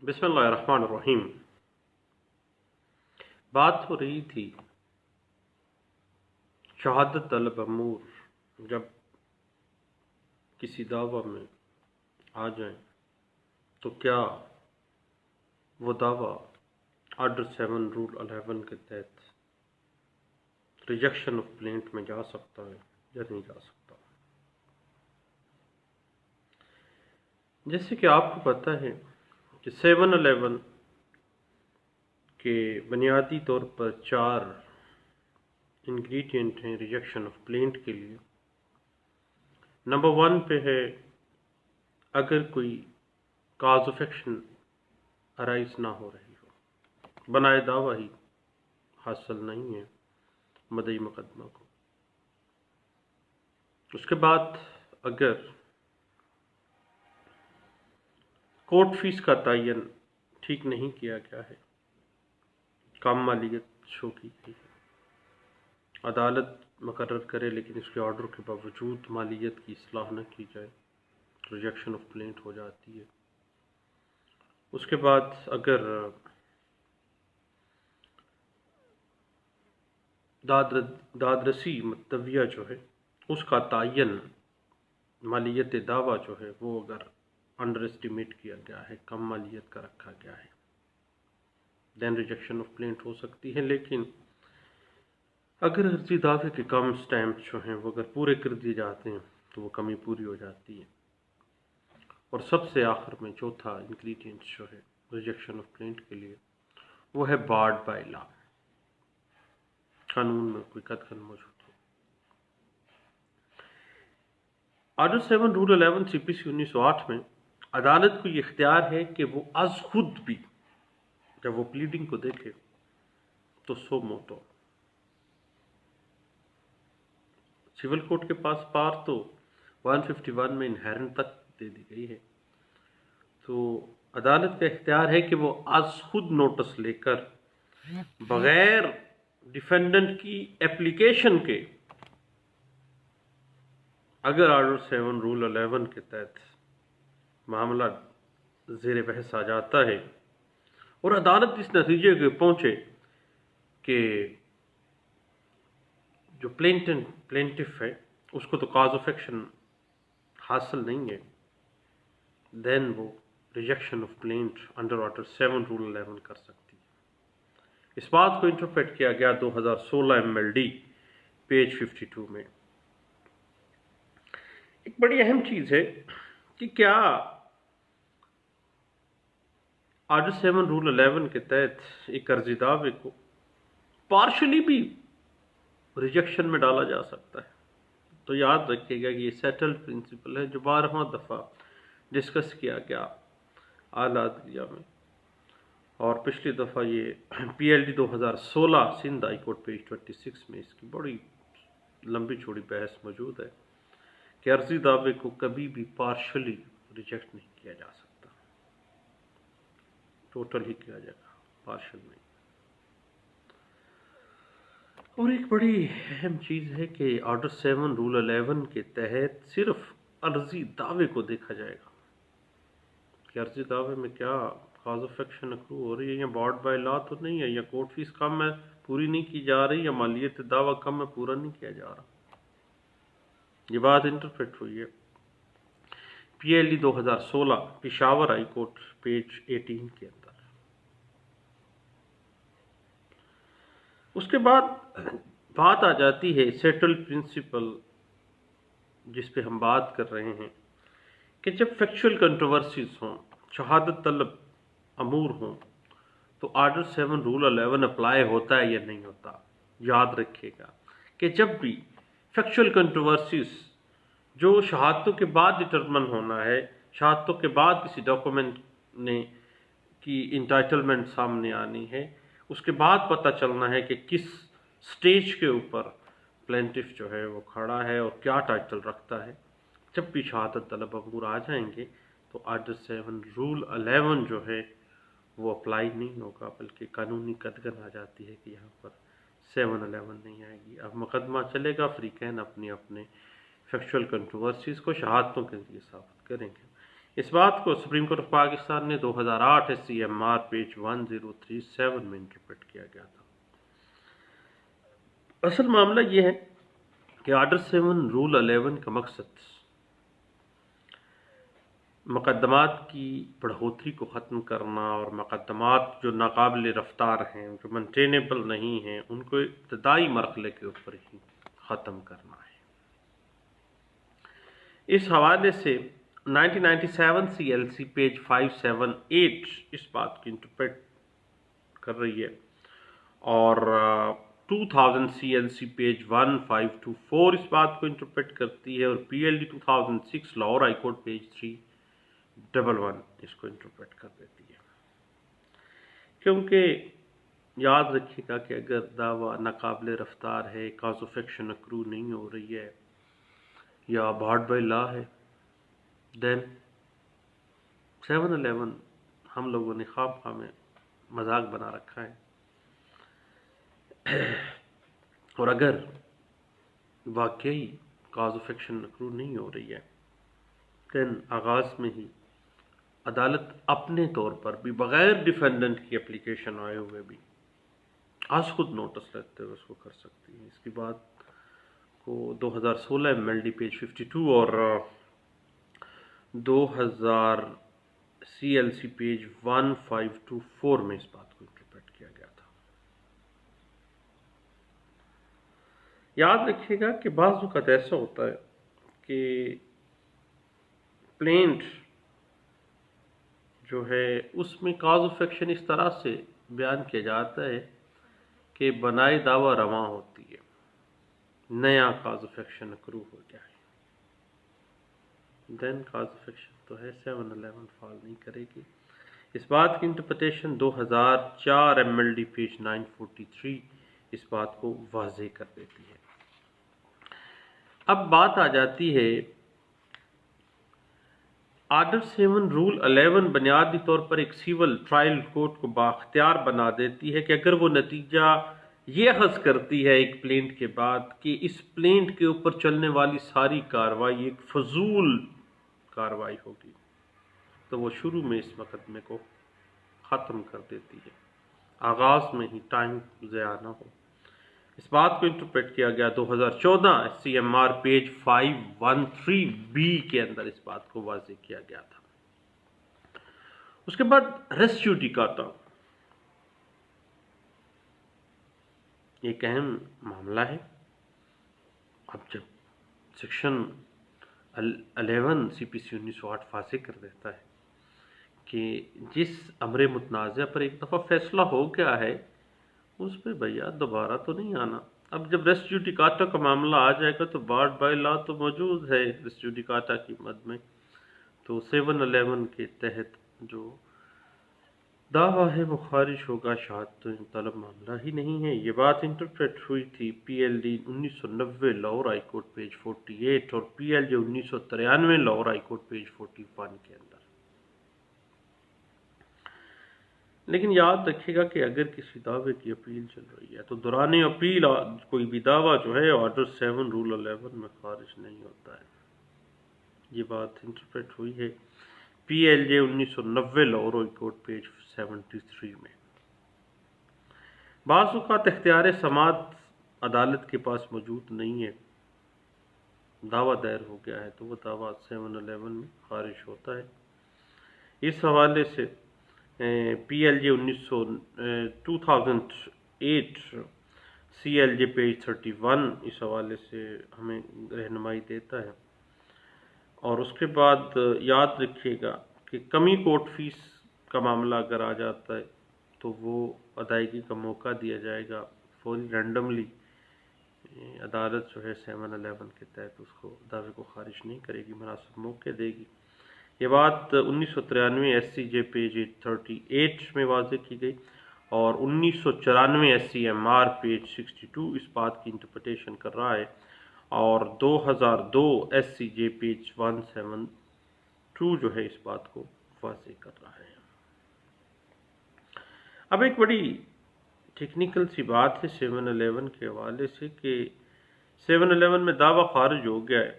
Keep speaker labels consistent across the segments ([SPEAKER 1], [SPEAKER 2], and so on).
[SPEAKER 1] بسم اللہ الرحمن الرحیم۔ بات ہو رہی تھی شہادت طلب امور جب کسی دعویٰ میں آ جائیں تو کیا وہ دعویٰ آرڈر 7 رول 11 کے تحت ریجیکشن آف پلینٹ میں جا سکتا ہے یا نہیں جا سکتا؟ جیسے کہ آپ کو پتہ ہے کہ 711 کے بنیادی طور پر 4 انگریڈینٹ ہیں ریجیکشن آف پلینٹ کے لیے۔ نمبر 1 پہ ہے اگر کوئی کاز آف ایکشن ارائز نہ ہو رہی ہو، بنائے دعویٰ ہی حاصل نہیں ہے مدعی مقدمہ کو۔ اس کے بعد اگر کورٹ فیس کا تعین ٹھیک نہیں کیا گیا ہے، کم مالیت شو کی گئی ہے، عدالت مقرر کرے لیکن اس کے آرڈر کے باوجود مالیت کی اصلاح نہ کی جائے، ریجیکشن آف پلینٹ ہو جاتی ہے۔ اس کے بعد اگر داد رسی مدویہ جو ہے اس کا تعین مالیت دعویٰ جو ہے وہ اگر انڈر اسٹیمیٹ کیا گیا ہے، کم مالیت کا رکھا گیا ہے، دین ریجیکشن آف پلینٹ ہو سکتی ہے۔ لیکن اگر عرضی دعوے کے کم سٹیمپ جو ہیں وہ اگر پورے کر دیے جاتے ہیں تو وہ کمی پوری ہو جاتی ہے۔ اور سب سے آخر میں چوتھا انگریڈینٹ جو ہے ریجیکشن آف پلینٹ کے لیے وہ ہے بارڈ بائی لا، قانون میں کوئی قدغن موجود ہو۔ آرڈر 7 رول 11 CPC 1908 میں عدالت کو یہ اختیار ہے کہ وہ از خود بھی جب وہ پلیڈنگ کو دیکھے تو سو موٹو، سول کورٹ کے پاس پار تو 151 میں انہیرنٹ تک دے دی گئی ہے، تو عدالت کا اختیار ہے کہ وہ از خود نوٹس لے کر بغیر ڈیفینڈنٹ کی اپلیکیشن کے اگر آرڈر 7 رول 11 کے تحت معاملہ زیر بحث آ جاتا ہے اور عدالت اس نتیجے کے پہنچے کہ جو پلینٹف ہے اس کو تو کاز آف ایکشن حاصل نہیں ہے، دین وہ rejection of plaint under order 7 rule 11 کر سکتی ہے۔ اس بات کو انٹرپریٹ کیا گیا 2016 MLD پیج 52 میں۔ ایک بڑی اہم چیز ہے کہ کیا آرڈر 7 رول 11 کے تحت ایک عرضی دعوے کو پارشلی بھی ریجیکشن میں ڈالا جا سکتا ہے؟ تو یاد رکھیے گا کہ یہ سیٹلڈ پرنسپل ہے جو 12واں دفعہ ڈسکس کیا گیا اعلیٰ عدلیہ میں، اور پچھلی دفعہ یہ PLD 2016 Sindh high court page 26 میں اس کی بڑی لمبی چوڑی بحث موجود ہے کہ عرضی دعوے کو کبھی بھی پارشلی ریجیکٹ نہیں کیا جا سکتا، ٹوٹل ہی کیا جائے گا، پارشل نہیں۔ اور ایک بڑی اہم چیز ہے کہ آرڈر 7 رول 11 کے تحت صرف عرضی دعوے کو دیکھا جائے گا کہ عرضی دعوے میں کیا کاز آف ایکشن اکرو ہو رہی ہے، یا بارڈ بائی لا تو نہیں ہے، یا کورٹ فیس کم ہے پوری نہیں کی جا رہی، یا مالیت دعویٰ کم ہے پورا نہیں کیا جا رہا۔ یہ بات انٹرپریٹ ہوئی ہے PLD 2016 Peshawar high court page 18 کے اندر۔ اس کے بعد بات آ جاتی ہے سیٹلڈ پرنسپل جس پہ ہم بات کر رہے ہیں کہ جب فیکچول کنٹروورسیز ہوں، شہادت طلب امور ہوں، تو آرڈر 7 رول 11 اپلائی ہوتا ہے یا نہیں ہوتا۔ یاد رکھیے گا کہ جب بھی فیکچول کنٹروورسیز جو شہادتوں کے بعد ڈٹرمن ہونا ہے، شہادتوں کے بعد کسی ڈاکومنٹ نے کی انٹائٹلمنٹ سامنے آنی ہے، اس کے بعد پتہ چلنا ہے کہ کس سٹیج کے اوپر پلینٹف جو ہے وہ کھڑا ہے اور کیا ٹائٹل رکھتا ہے، جب بھی شہادت طلب امور آ جائیں گے تو آرڈر 7 رول 11 جو ہے وہ اپلائی نہیں ہوگا، بلکہ قانونی قدغن آ جاتی ہے کہ یہاں پر 711 نہیں آئے گی۔ اب مقدمہ چلے گا، فریقین اپنے فیکچول کنٹروورسیز کو شہادتوں کے ذریعے ثابت کریں گے۔ اس بات کو سپریم کورٹ آف پاکستان نے 2008 SCMR پیج 1037 میں انٹرپریٹ کیا گیا تھا۔ اصل معاملہ یہ ہے کہ آرڈر 7 رول 11 کا مقصد مقدمات کی بڑھوتری کو ختم کرنا اور مقدمات جو ناقابل رفتار ہیں، جو مینٹینیبل نہیں ہیں، ان کو ابتدائی مرحلے کے اوپر ہی ختم کرنا ہے۔ اس حوالے سے 1997 CLC پیج 578 اس بات کی انٹرپریٹ کر رہی ہے، اور 2000 CLC پیج 1524 اس بات کو انٹرپریٹ کرتی ہے، اور PLD 2006 Lahore high court page 311 اس کو انٹرپریٹ کر دیتی ہے۔ کیونکہ یاد رکھیے گا کہ اگر دعویٰ ناقابل رفتار ہے، کاز آف ایکشن اکرو نہیں ہو رہی ہے، یا بارڈ بائی لا ہے، دین 711 ہم لوگوں نے خواہ میں مذاق بنا رکھا ہے، اور اگر واقعی کاز آف ایکشن اکرو نہیں ہو رہی ہے، دین آغاز میں ہی عدالت اپنے طور پر بھی بغیر ڈیفینڈنٹ کی اپلیکیشن آئے ہوئے بھی آج خود نوٹس لیتے ہوئے اس کو کر سکتی ہے۔ اس کی بات کو 2016 MLD پیج 52 اور 2000 CLC پیج 1524 میں اس بات کو انٹرپریٹ کیا گیا تھا۔ یاد رکھیے گا کہ بعض اوقات ایسا ہوتا ہے کہ پلینٹ جو ہے اس میں کاز آف ایکشن اس طرح سے بیان کیا جاتا ہے کہ بنائے دعویٰ رواں ہوتی ہے، نیا کاز آف ایکشن اکرو ہو جائے، دین کاز آف ایکشن تو ہے 711 فال نہیں کرے گی۔ اس بات کی انٹرپریٹیشن 2004 MLD پیج 943 اس بات کو واضح کر دیتی ہے۔ اب بات آ جاتی ہے آرڈر 7 رول 11 بنیادی طور پر ایک سیول ٹرائل کورٹ کو بااختیار بنا دیتی ہے کہ اگر وہ نتیجہ یہ اخذ کرتی ہے ایک پلینٹ کے بعد کہ اس پلینٹ کے اوپر چلنے والی ساری کارروائی ایک فضول کارروائی ہوگی، تو وہ شروع میں اس مقدمے کو ختم کر دیتی ہے، آغاز میں ہی ٹائم ضیاع نہ ہو۔ اس بات کو انٹرپریٹ کیا گیا 2014 SCMR پیج 513B کے اندر اس بات کو واضح کیا گیا تھا۔ اس کے بعد ریس جوڈیکاٹا ایک اہم معاملہ ہے۔ اب جب سیکشن 11 CPC 1908 واضح کر دیتا ہے کہ جس امر متنازع پر ایک دفعہ فیصلہ ہو گیا ہے اس پہ بھیا دوبارہ تو نہیں آنا۔ اب جب ریس جوڈیکاٹا کا معاملہ آ جائے گا تو بارڈ بائی لا تو موجود ہے ریس جوڈیکاٹا کی مد میں، تو 711 کے تحت جو دعویٰ ہے وہ خارج ہوگا، شہادت طلب معاملہ ہی نہیں ہے۔ یہ بات انٹرپریٹ ہوئی تھی PLD 1990 Lahore high court page 48 اور PLJ 1993 Lahore high court page 41 کے اندر۔ لیکن یاد رکھیے گا کہ اگر کسی دعوے کی اپیل چل رہی ہے تو دوران اپیل کوئی بھی دعویٰ جو ہے آرڈر 7 رول 11 میں خارج نہیں ہوتا ہے۔ یہ بات انٹرپریٹ ہوئی ہے PLJ 1990 Lahore high court page 73 میں۔ بعض اوقات اختیار سماعت عدالت کے پاس موجود نہیں ہے، دعویٰ دائر ہو گیا ہے تو وہ دعویٰ 711 میں خارج ہوتا ہے۔ اس حوالے سے PLJ 2008 CLJ پیج 31 اس حوالے سے ہمیں رہنمائی دیتا ہے۔ اور اس کے بعد یاد رکھیے گا کہ کمی کورٹ فیس کا معاملہ اگر آ جاتا ہے تو وہ ادائیگی کا موقع دیا جائے گا فوری، رینڈملی عدالت جو ہے 711 کے تحت اس کو دعوے کو خارج نہیں کرے گی، مناسب موقع دے گی۔ یہ بات 1993 SCJ پیج 38 میں واضح کی گئی، اور 1994 SCMR پیج 62 اس بات کی انٹرپریٹیشن کر رہا ہے، اور 2002 SCJ پیج 172 جو ہے اس بات کو واضح کر رہا ہے۔ اب ایک بڑی ٹیکنیکل سی بات ہے 711 کے حوالے سے کہ 711 میں دعویٰ خارج ہو گیا ہے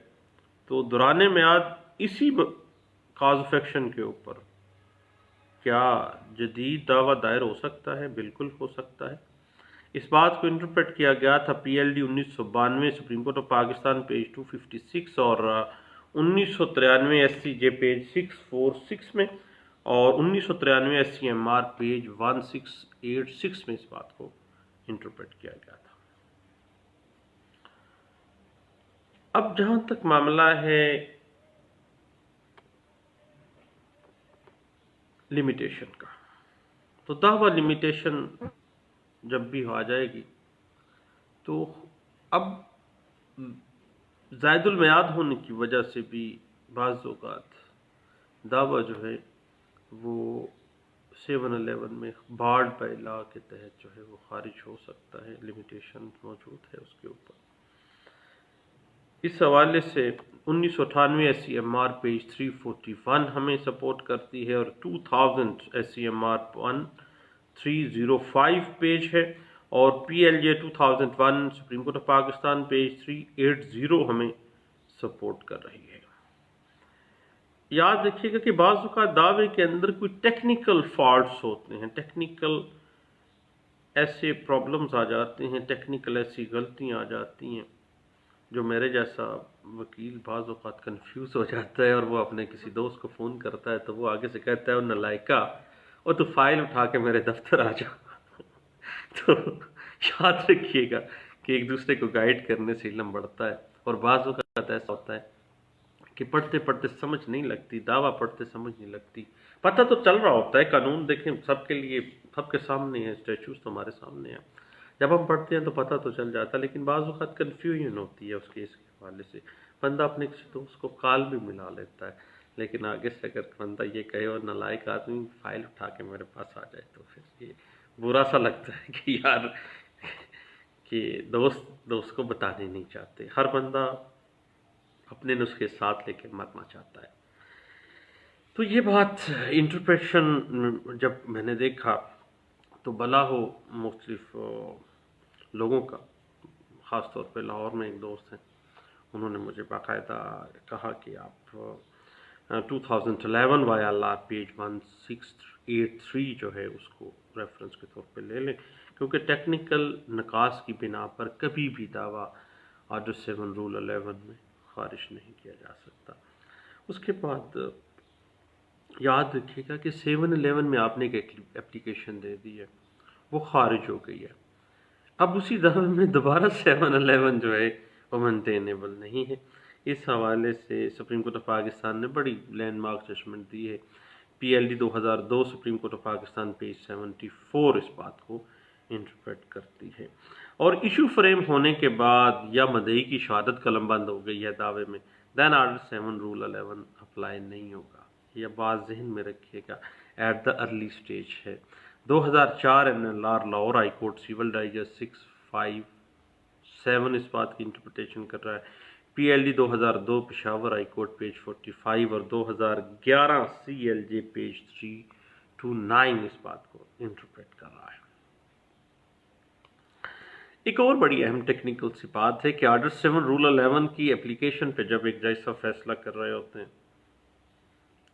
[SPEAKER 1] تو دوران میعاد اسی کاز آف ایکشن کے اوپر کیا جدید دعویٰ دائر ہو سکتا ہے؟ بالکل ہو سکتا ہے۔ اس بات کو انٹرپریٹ کیا گیا تھا پی L D 1992 supreme court of Pakistan page 256 اور 1993 ایس سی جے پیج 646 میں، اور 1993 S C M R page 1686 میں اس بات کو انٹرپریٹ کیا گیا تھا۔ اب جہاں تک معاملہ ہے لمیٹیشن کا، تو دعویٰ لمیٹیشن جب بھی آ جائے گی تو اب زائد المیعاد ہونے کی وجہ سے بھی بعض اوقات دعویٰ جو ہے وہ 711 میں بارڈ بائی لا کے تحت جو ہے وہ خارج ہو سکتا ہے، لمیٹیشن موجود ہے اس کے اوپر۔ اس حوالے سے 1998 S C M R page 341 ہمیں سپورٹ کرتی ہے، اور 2000 S C M R 1305 page ہے، اور P L J 2001 supreme court of Pakistan page 380 ہمیں سپورٹ کر رہی ہے۔ یاد رکھیے گا کہ بعض اوقات دعوے کے اندر کوئی ٹیکنیکل فالٹس ہوتے ہیں، ٹیکنیکل ایسے پرابلمز آ جاتے ہیں، ٹیکنیکل ایسی غلطیاں آ جاتی ہیں جو میرے جیسا وکیل بعض اوقات کنفیوز ہو جاتا ہے، اور وہ اپنے کسی دوست کو فون کرتا ہے تو وہ آگے سے کہتا ہے وہ نلائکا، اور تو فائل اٹھا کے میرے دفتر آ جا۔ تو یاد رکھیے گا کہ ایک دوسرے کو گائیڈ کرنے سے علم بڑھتا ہے، اور بعض اوقات ایسا ہوتا ہے کہ پڑھتے پڑھتے سمجھ نہیں لگتی، دعویٰ پڑھتے سمجھ نہیں لگتی، پتہ تو چل رہا ہوتا ہے، قانون دیکھیں سب کے لیے، سب کے سامنے ہے، اسٹیچوز تو ہمارے سامنے ہیں، جب ہم پڑھتے ہیں تو پتہ تو چل جاتا ہے، لیکن بعض اوقات کنفیوژن ہوتی ہے اس کیس کے حوالے سے۔ بندہ اپنے کسی دوست کو کال بھی ملا لیتا ہے، لیکن آگے سے اگر بندہ یہ کہے اور نالائق آدمی فائل اٹھا کے میرے پاس آ جائے تو پھر یہ برا سا لگتا ہے کہ یار کہ دوست کو بتانے نہیں چاہتے، ہر بندہ اپنے نسخے ساتھ لے کے مرنا چاہتا ہے۔ تو یہ بات انٹرپریشن جب میں نے دیکھا تو بلا ہو مختلف لوگوں کا، خاص طور پہ لاہور میں ایک دوست ہیں، انہوں نے مجھے باقاعدہ کہا کہ آپ 2011 وائی ایل آر پیج 1683 جو ہے اس کو ریفرنس کے طور پہ لے لیں، کیونکہ ٹیکنیکل نقاص کی بنا پر کبھی بھی دعویٰ آرڈر 7 رول 11 میں خارج نہیں کیا جا سکتا۔ اس کے بعد یاد رکھیے گا کہ 711 میں آپ نے ایک اپلیکیشن دے دی ہے، وہ خارج ہو گئی ہے، اب اسی دعوے میں دوبارہ 711 جو ہے وہ مینٹینیبل نہیں ہے۔ اس حوالے سے سپریم کورٹ آف پاکستان نے بڑی لینڈ مارک ججمنٹ دی ہے، P L D 2002 supreme court of Pakistan page 74 اس بات کو انٹرپریٹ کرتی ہے، اور ایشو فریم ہونے کے بعد یا مدعی کی شہادت قلم بند ہو گئی ہے دعوے میں، دین آرڈر 7 رول 11 اپلائی نہیں ہوگا۔ یہ بات ذہن میں رکھیے گا، ایٹ دا ارلی سٹیج ہے۔ 2004 N L R Lahore high court civil digest 657 اس بات کی انٹرپریٹیشن کر رہا ہے، P L D 2002 Peshawar high court page 45 اور 2011 سی ایل جے پیج 329 اس بات کو انٹرپریٹ کر رہا ہے۔ ایک اور بڑی اہم ٹیکنیکل سی بات ہے کہ آرڈر 7 رول 11 کی اپلیکیشن پہ جب ایک جج صاحب فیصلہ کر رہے ہوتے ہیں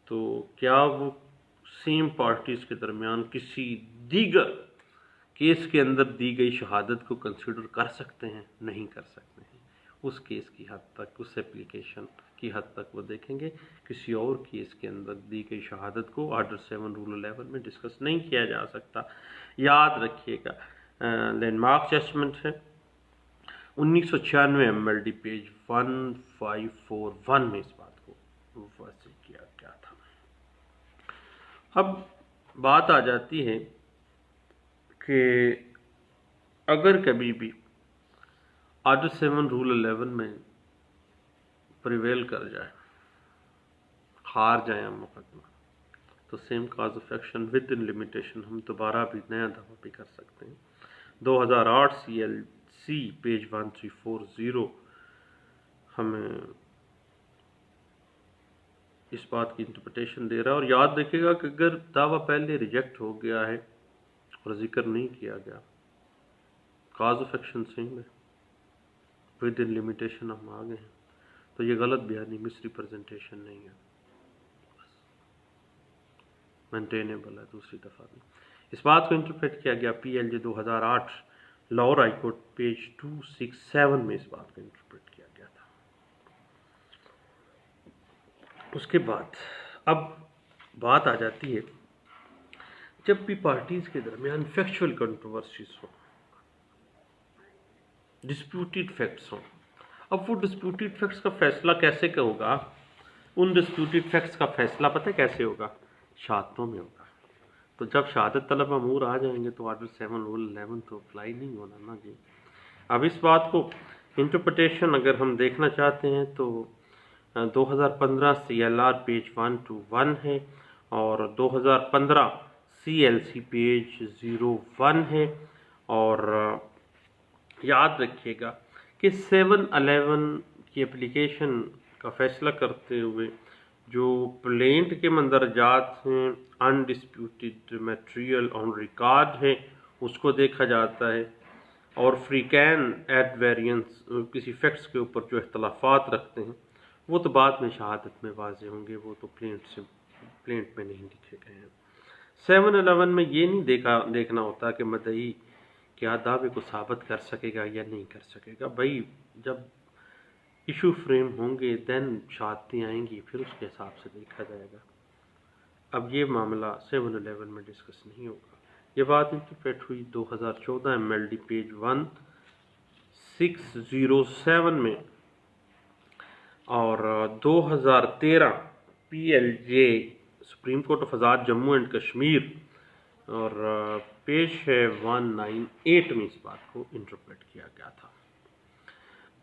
[SPEAKER 1] تو کیا وہ سیم پارٹیز کے درمیان کسی دیگر کیس کے اندر دی گئی شہادت کو کنسیڈر کر سکتے ہیں؟ نہیں کر سکتے ہیں۔ اس کیس کی حد تک، اس اپلیکیشن کی حد تک وہ دیکھیں گے، کسی اور کیس کے اندر دی گئی شہادت کو آرڈر 7 رول 11 میں ڈسکس نہیں کیا جا سکتا۔ یاد رکھیے گا لینڈ مارک ججمنٹ ہے 1996 ایم ایل ڈی پیج 1541 میں اس بات کو واضح کیا گیا تھا۔ اب بات آ جاتی ہے کہ اگر کبھی بھی آرڈر 7 رول 11 میں پریویل کر جائے، ہار جائیں ہم مقدمہ، تو same cause of action with in limitation ہم دوبارہ بھی نیا دعویٰ بھی کر سکتے ہیں۔ 2008 سی ایل سی پیج 1340 ہمیں اس بات کی انٹرپریٹیشن دے رہا ہے، اور یاد رکھیے گا کہ اگر دعویٰ پہلے ریجیکٹ ہو گیا ہے اور ذکر نہیں کیا گیا، کاز آف ایکشن سیم ہے، ود ان لمیٹیشن ہم آگے ہیں، تو یہ غلط بیانی مس ریپرزنٹیشن نہیں ہے۔ مینٹینیبل ہے دوسری دفعہ بھی. اس بات کو انٹرپریٹ کیا گیا PLJ 2008 Lahore high court page 267 میں اس بات کو انٹرپریٹ کیا گیا تھا. اس کے بعد اب بات آ جاتی ہے جب بھی پارٹیز کے درمیان فیکچوئل کنٹروورسیز ہوں، ڈسپیوٹیڈ فیکٹس ہوں. اب وہ ڈسپیوٹیڈ فیکٹس کا فیصلہ کیسے ہوگا؟ ان ڈسپیوٹیڈ فیکٹس کا فیصلہ پتہ کیسے ہوگا؟ شہادتوں میں ہوگا. تو جب شہادت طلب امور آ جائیں گے تو آرٹیکل 7 رول 11 تو اپلائی نہیں ہونا نا جی. اب اس بات کو انٹرپریٹیشن اگر ہم دیکھنا چاہتے ہیں تو 2015 CLR پیج 121 ہے اور 2015 CLC پیج 01 ہے. اور یاد رکھیے گا کہ 711 کی اپلیکیشن کا فیصلہ کرتے ہوئے جو پلینٹ کے مندرجات ہیں انڈسپیوٹیڈ میٹیریل آن ریکارڈ ہے اس کو دیکھا جاتا ہے، اور فریقین ایٹ ویرینس کسی فیکٹس کے اوپر جو اختلافات رکھتے ہیں وہ تو بعد میں شہادت میں واضح ہوں گے، وہ تو پلینٹ میں نہیں لکھے گئے ہیں. 711 میں یہ نہیں دیکھنا ہوتا کہ مدعی کیا دعوے کو ثابت کر سکے گا یا نہیں کر سکے گا. بھائی جب ایشو فریم ہوں گے دین شہادتیں آئیں گی، پھر اس کے حساب سے دیکھا جائے گا. اب یہ معاملہ 711 میں ڈسکس نہیں ہوگا. یہ بات انٹرپریٹ ہوئی 2014 MLD پیج 1607 میں، اور 2013 PLJ supreme court of Azad Jammu and Kashmir اور پیج ہے 198 میں اس بات کو انٹرپریٹ کیا گیا تھا.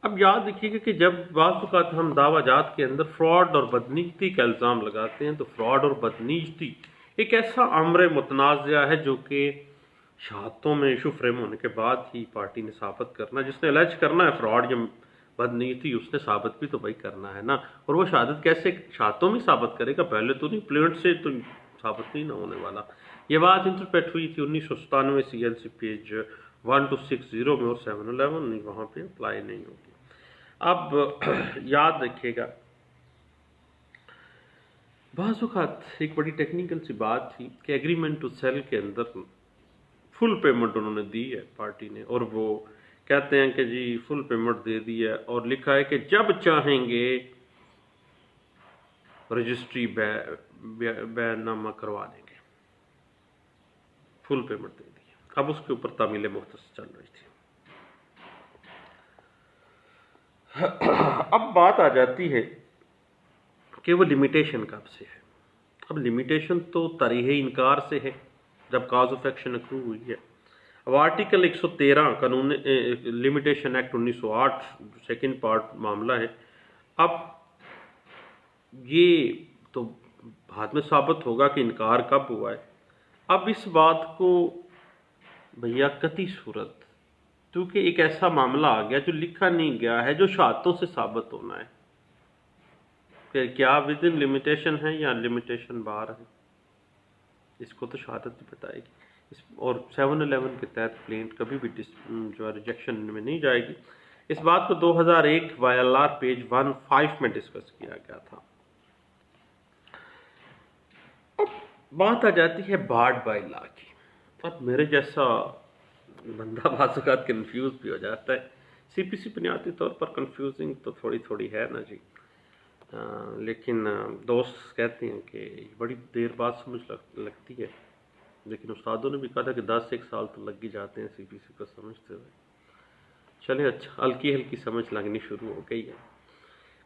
[SPEAKER 1] اب یاد رکھیے گا کہ جب بعض اوقات ہم دعویٰ جات کے اندر فراڈ اور بدنیتی کا الزام لگاتے ہیں تو فراڈ اور بدنیتی ایک ایسا امر متنازع ہے جو کہ شہادتوں میں ایشو فریم ہونے کے بعد ہی پارٹی نے ثابت کرنا، جس نے الج کرنا ہے فراڈ یا بدنیتی اس نے ثابت بھی تو بھائی کرنا ہے نا. اور وہ شہادت کیسے شہادتوں میں ثابت کرے گا؟ پہلے تو نہیں، پلینٹ سے تو ثابت نہیں نہ ہونے والا. یہ بات انٹرپریٹ ہوئی تھی 1997 CLC پیج 1260 میں، اور 711 نہیں وہاں پہ اپلائی نہیں ہوگی. اب یاد رکھیے گا بعض اوقات ایک بڑی ٹیکنیکل سی بات تھی کہ ایگریمنٹ ٹو سیل کے اندر فل پیمنٹ انہوں نے دی ہے پارٹی نے، اور وہ کہتے ہیں کہ جی فل پیمنٹ دے دی ہے، اور لکھا ہے کہ جب چاہیں گے رجسٹری بیان نامہ کروا دیں گے. فل پیمنٹ دے دی. اب اس کے اوپر تعمیل مختص چل رہی تھی. اب بات آ جاتی ہے کہ وہ لمیٹیشن کب سے ہے. اب لمیٹیشن تو طریح انکار سے ہے جب کاز آف ایکشن اکرو ہوئی ہے. اب آرٹیکل 113 قانون لمیٹیشن ایکٹ 1908 سیکنڈ پارٹ معاملہ ہے. اب یہ تو بعد میں ثابت ہوگا کہ انکار کب ہوا ہے. اب اس بات کو بھیا قطعی صورت، کیونکہ ایک ایسا معاملہ آ گیا جو لکھا نہیں گیا ہے، جو شہادتوں سے ثابت ہونا ہے کہ کیا ود ان لمیٹیشن ہے یا لمیٹیشن باہر ہے، اس کو تو شہادت ہی بتائے گی. اور 711 کے تحت پلینٹ کبھی بھی جو ہے ریجیکشن میں نہیں جائے گی. اس بات کو 2001 YLR پیج 15 میں ڈسکس کیا گیا تھا. اب بات آ جاتی ہے بارڈ بائی لا کی. اب میرے جیسا بندہ بعض اوقات کنفیوز بھی ہو جاتا ہے. CPC بنیادی طور پر کنفیوزنگ تو تھوڑی ہے نا جی، لیکن دوست کہتے ہیں کہ بڑی دیر بعد سمجھ لگتی ہے، لیکن استادوں نے بھی کہا تھا کہ 10 سال تو لگ ہی جاتے ہیں CPC کو سمجھتے ہوئے. چلے اچھا ہلکی سمجھ لگنی شروع ہو گئی ہے.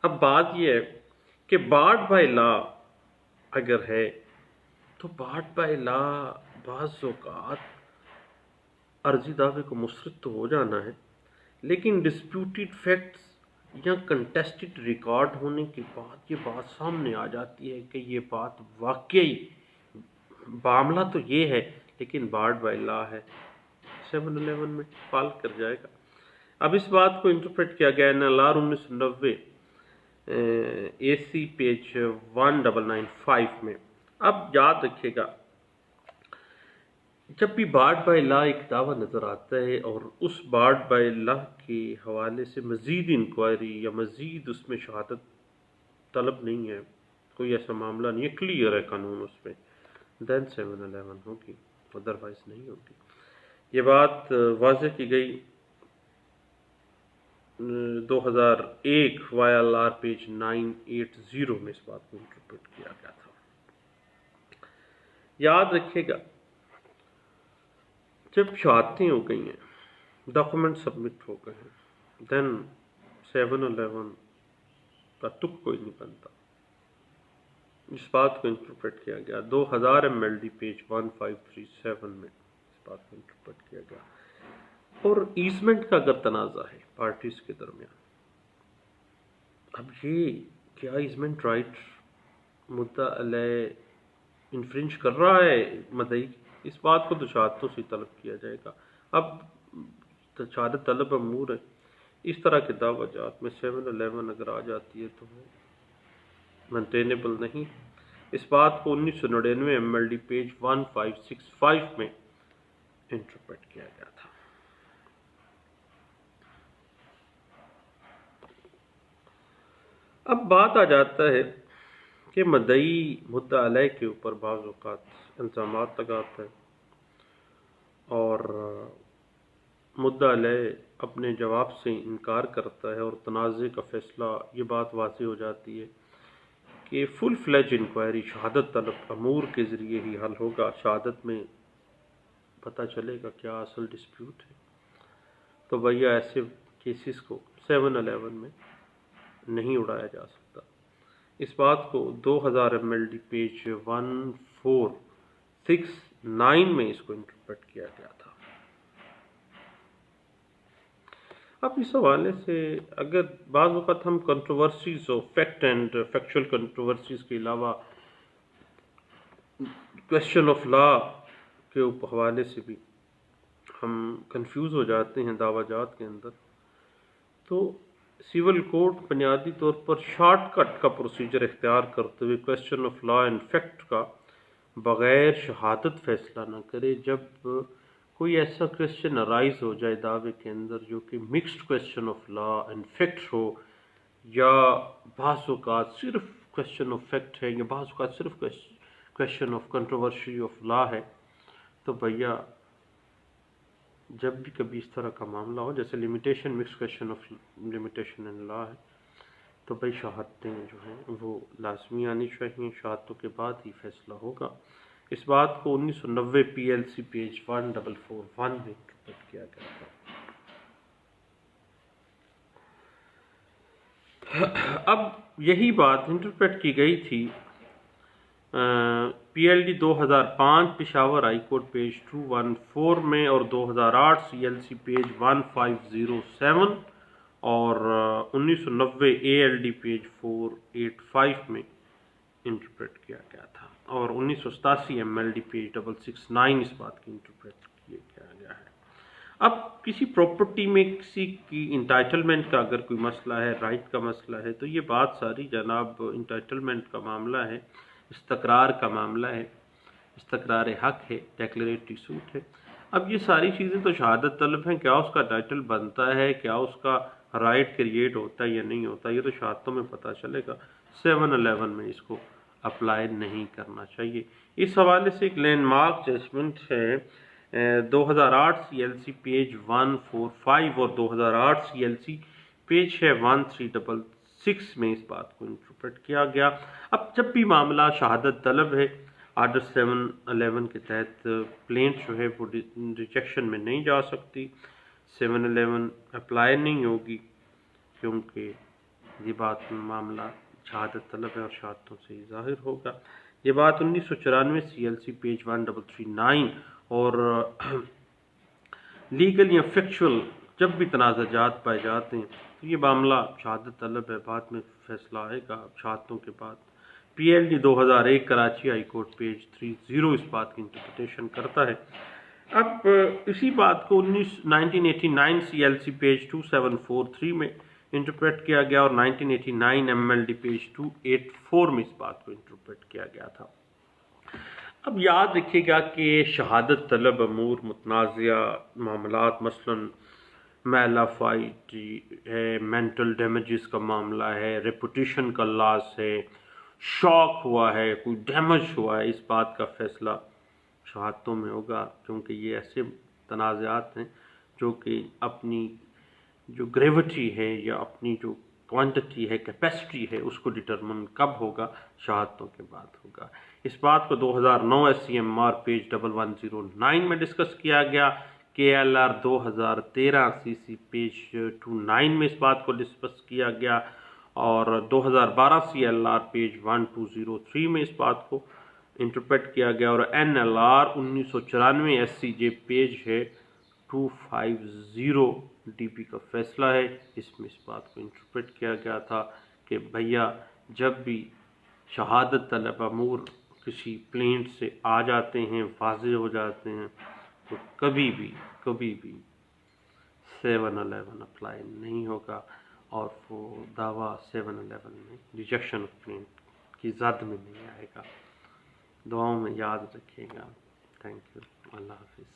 [SPEAKER 1] اب بات یہ ہے کہ بارڈ بائی لا اگر ہے تو بارڈ بائی لا بعض اوقات عرضی دعوے کو مسترد تو ہو جانا ہے، لیکن ڈسپیوٹیڈ فیکٹس یا کنٹیسٹڈ ریکارڈ ہونے کے بعد یہ بات سامنے آ جاتی ہے کہ یہ بات واقعی معاملہ تو یہ ہے لیکن بارڈ بائی لا ہے، 711 میں فال کر جائے گا. اب اس بات کو انٹرپریٹ کیا گیا NLR 1990 AC پیج 1995 میں. اب یاد رکھیے گا جب بھی بارڈ بائی لا ایک دعویٰ نظر آتا ہے اور اس بارڈ بائی لا کے حوالے سے مزید انکوائری یا مزید اس میں شہادت طلب نہیں ہے، کوئی ایسا معاملہ نہیں ہے، کلیئر ہے قانون اس میں، دین 711 ہوگی، ادروائز نہیں ہوگی۔ یہ بات واضح کی گئی 2001 YLR پیج 980 میں اس بات کو انٹرپریٹ کیا گیا تھا۔ یاد رکھیے گا جب شہادتیں ہو گئی ہیں، ڈاکومنٹ سبمٹ ہو گئے ہیں، دین 711 کا تک کوئی نہیں بنتا۔ اس بات کو انٹرپریٹ کیا گیا 2000 MLD پیج 1537 میں اس بات کو انٹرپریٹ کیا گیا۔ اور ایزمنٹ کا اگر تنازع ہے پارٹیز کے درمیان، اب یہ کیا ایزمنٹ رائٹ مدعا علیہ انفرنج کر رہا ہے مدعی، اس بات کو تو شہادتوں سے طلب کیا جائے گا۔ اب شہادت طلب امور ہے، اس طرح کے دعویٰ جات میں 711 اگر آ جاتی ہے تو وہ مینٹینیبل نہیں۔ اس بات کو 1999 MLD پیج 1565 میں انٹرپریٹ کیا گیا تھا۔ اب بات آ جاتا ہے کہ مدعی مدعا علیہ کے اوپر بعض اوقات الزامات لگاتا ہے اور مدعا علیہ اپنے جواب سے انکار کرتا ہے، اور تنازع کا فیصلہ یہ بات واضح ہو جاتی ہے کہ فل فلیج انکوائری شہادت طلب امور کے ذریعے ہی حل ہوگا۔ شہادت میں پتہ چلے گا کیا اصل ڈسپیوٹ ہے۔ تو بھیا ایسے کیسز کو 711 میں نہیں اڑایا جا سکتا۔ اس بات کو 2000 MLD پیج 1469 میں اس کو انٹرپریٹ کیا گیا تھا۔ اب اس حوالے سے اگر بعض وقت ہم controversies of fact and factual controversies کے علاوہ کویسچن آف لا کے حوالے سے بھی ہم کنفیوز ہو جاتے ہیں دعویٰ جات کے اندر، تو سول کوڈ بنیادی طور پر شارٹ کٹ کا پروسیجر اختیار کرتے ہوئے question of law and fact کا بغیر شہادت فیصلہ نہ کرے۔ جب کوئی ایسا کویسچن ارائز ہو جائے دعوے کے اندر جو کہ mixed question of law and fact ہو، یا بعض اوقات صرف کویسچن آف فیکٹ ہے، یا بعض اوقات صرف question of controversy of law ہے، تو بھیا جب بھی کبھی اس طرح کا معاملہ ہو، جیسے limitation mix question of limitation in law ہے، تو بھائی شہادتیں جو ہیں وہ لازمی آنی چاہیے، شہادتوں کے بعد ہی فیصلہ ہوگا۔ اس بات کو 1990 PLC پیج 1441 میں انٹرپریٹ کیا گیا تھا۔ اب یہی بات انٹرپریٹ کی گئی تھی PLD 2005 Peshawar high court page 214 میں، اور 2008 CLC پیج 1507 اور 1990 ALD پیج 485 میں انٹرپریٹ کیا گیا تھا، اور 1987 MLD پیج 669 اس بات کی انٹرپریٹ کیا گیا ہے۔ اب کسی پراپرٹی میں کسی کی انٹائٹلمنٹ کا اگر کوئی مسئلہ ہے، رائٹ کا مسئلہ ہے، تو یہ بات ساری جناب انٹائٹلمنٹ کا معاملہ ہے، استقرار کا معاملہ ہے، استقرار حق ہے، ڈیکلریٹری سوٹ ہے۔ اب یہ ساری چیزیں تو شہادت طلب ہیں، کیا اس کا ٹائٹل بنتا ہے، کیا اس کا رائٹ کریٹ ہوتا ہے یا نہیں ہوتا، یہ تو شہادتوں میں پتہ چلے گا۔ 711 میں اس کو اپلائی نہیں کرنا چاہیے۔ اس حوالے سے ایک لینڈ مارک ججمنٹ ہے 2008 CLC پیج 145 اور 2008 CLC پیج ہے 1366 میں اس بات کو انٹرپریٹ کیا گیا۔ اب جب بھی معاملہ شہادت طلب ہے، آرڈر 711 کے تحت پلینٹ جو ہے وہ ریجیکشن میں نہیں جا سکتی، 711 اپلائی نہیں ہوگی، کیونکہ یہ بات معاملہ شہادت طلب ہے اور شہادتوں سے ہی ظاہر ہوگا۔ یہ بات 1994 CLC پیج 1339 اور لیگل یا فیکچول جب بھی تنازع جات پائے جاتے ہیں تو یہ معاملہ شہادت طلب ہے، بعد میں فیصلہ آئے گا شہادتوں کے بعد۔ PLD 2001 Karachi high court page 30 اس بات کی انٹرپریٹیشن کرتا ہے۔ اب اسی بات کو 1989 CLC پیج 2743 میں انٹرپریٹ کیا گیا، اور 1989 MLD پیج 284 میں اس بات کو انٹرپریٹ کیا گیا تھا۔ اب یاد رکھیے گا کہ شہادت طلب امور متنازعہ معاملات، مثلاً میلا فائٹ ہے، مینٹل ڈیمیجز کا معاملہ ہے، ریپوٹیشن کا لاس ہے، شاک ہوا ہے، کوئی ڈیمیج ہوا ہے، اس بات کا فیصلہ شہادتوں میں ہوگا، کیونکہ یہ ایسے تنازعات ہیں جو کہ اپنی جو گریوٹی ہے یا اپنی جو کوانٹٹی ہے، کیپیسٹی ہے، اس کو ڈٹرمن کب ہوگا؟ شہادتوں کے بعد ہوگا۔ اس بات کو 2009 SCMR پیج 1109 میں ڈسکس کیا گیا، KLR 2013 CC پیج 29 میں اس بات کو ڈسکس کیا گیا، اور 2012 CLR پیج 1203 میں اس بات کو انٹرپریٹ کیا گیا، اور NLR 1994 SCJ پیج ہے 250 DP کا فیصلہ ہے، اس میں اس بات کو انٹرپریٹ کیا گیا تھا کہ بھیا جب بھی شہادت طلب امور کسی پلینٹ سے آ جاتے ہیں، واضح ہو جاتے ہیں، تو کبھی بھی 711 اپلائی نہیں ہوگا، اور وہ دعویٰ 711 میں ریجیکشن آف پلینٹ کی زد میں نہیں آئے گا۔ دعاؤں میں یاد رکھیے گا۔ تھینک یو، اللہ حافظ۔